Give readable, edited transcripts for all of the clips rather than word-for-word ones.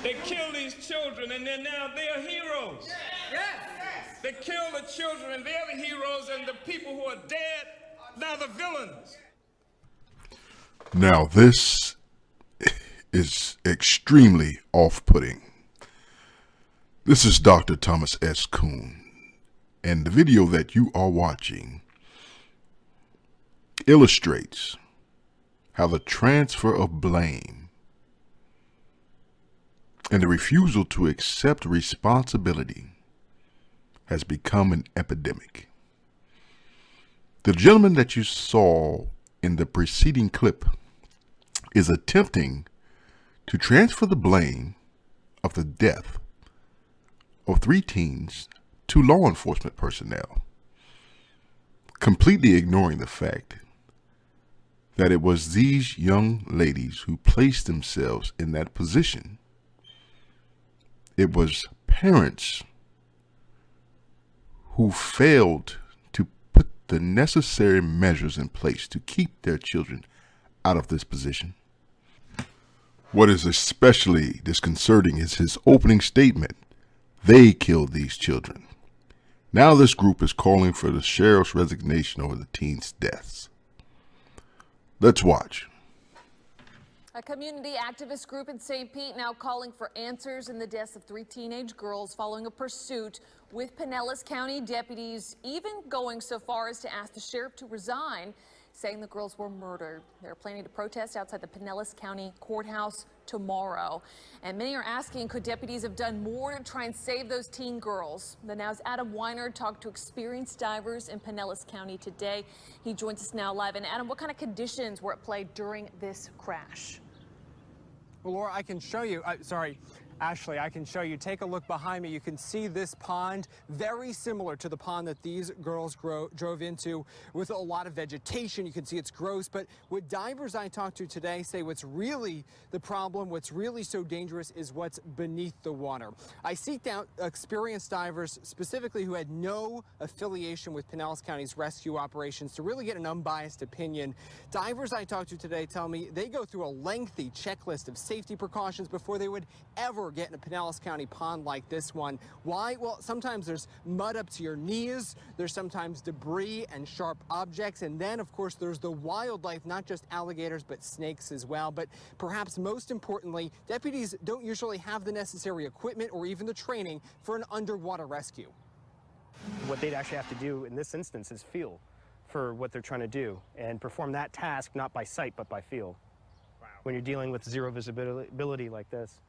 They kill these children and then now they're heroes. Yes. They kill the children and they're the heroes, and the people who are dead, now the villains. Now this is extremely off-putting. This is Dr. Thomas S. Kuhn, and the video that you are watching illustrates how the transfer of blame and the refusal to accept responsibility has become an epidemic. The gentleman that you saw in the preceding clip is attempting to transfer the blame of the death of 3 teens to law enforcement personnel, completely ignoring the fact that it was these young ladies who placed themselves in that position. It was parents who failed to put the necessary measures in place to keep their children out of this position. What is especially disconcerting is his opening statement. They killed these children. Now this group is calling for the sheriff's resignation over the teens' deaths. Let's watch. A community activist group in St. Pete now calling for answers in the deaths of 3 teenage girls following a pursuit with Pinellas County deputies, even going so far as to ask the sheriff to resign, saying the girls were murdered. They're planning to protest outside the Pinellas County courthouse tomorrow. And many are asking, could deputies have done more to try and save those teen girls? The Now's Adam Weiner talked to experienced divers in Pinellas County today. He joins us now live. And Adam, what kind of conditions were at play during this crash? Well, Laura, I can show you. Ashley, I can show you. Take a look behind me. You can see this pond, very similar to the pond that these girls drove into, with a lot of vegetation. You can see it's gross. But what divers I talked to today say what's really the problem, what's really so dangerous, is what's beneath the water. I seeked out experienced divers, specifically who had no affiliation with Pinellas County's rescue operations, to really get an unbiased opinion. Divers I talked to today tell me they go through a lengthy checklist of safety precautions before they would ever get in a Pinellas County pond like this one. Why? Well, sometimes there's mud up to your knees, there's sometimes debris and sharp objects, and then of course there's the wildlife, not just alligators but snakes as well. But perhaps most importantly, deputies don't usually have the necessary equipment or even the training for an underwater rescue. What they'd actually have to do in this instance is feel for what they're trying to do and perform that task not by sight but by feel. Wow. When you're dealing with zero visibility like this.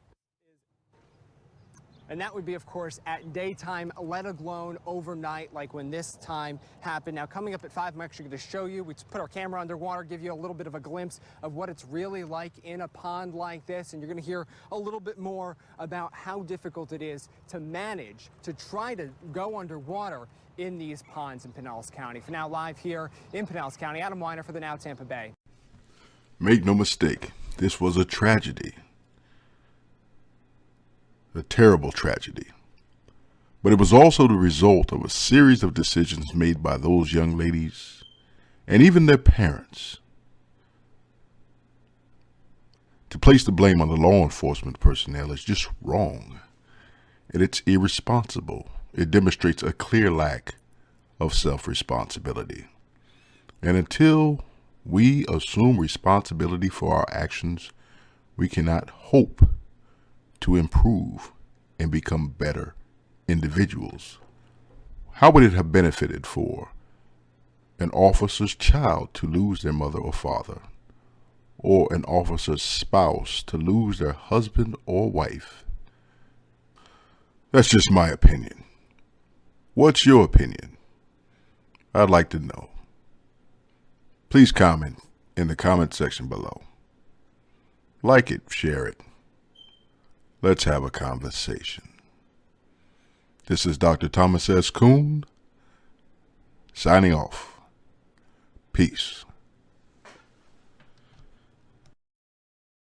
And that would be, of course, at daytime, let alone overnight, like when this time happened. Now, coming up at 5, I'm actually going to show you. We put our camera underwater, give you a little bit of a glimpse of what it's really like in a pond like this. And you're going to hear a little bit more about how difficult it is to manage, to try to go underwater in these ponds in Pinellas County. For now, live here in Pinellas County, Adam Weiner for the Now Tampa Bay. Make no mistake, this was a tragedy. A terrible tragedy. But it was also the result of a series of decisions made by those young ladies and even their parents. To place the blame on the law enforcement personnel is just wrong, and it's irresponsible. It demonstrates a clear lack of self-responsibility. And until we assume responsibility for our actions, we cannot hope to improve and become better individuals. How would it have benefited for an officer's child to lose their mother or father, or an officer's spouse to lose their husband or wife? That's just my opinion. What's your opinion? I'd like to know. Please comment in the comment section below. Like it, share it. Let's have a conversation. This is Dr. Thomas S. Kuhn, signing off. Peace.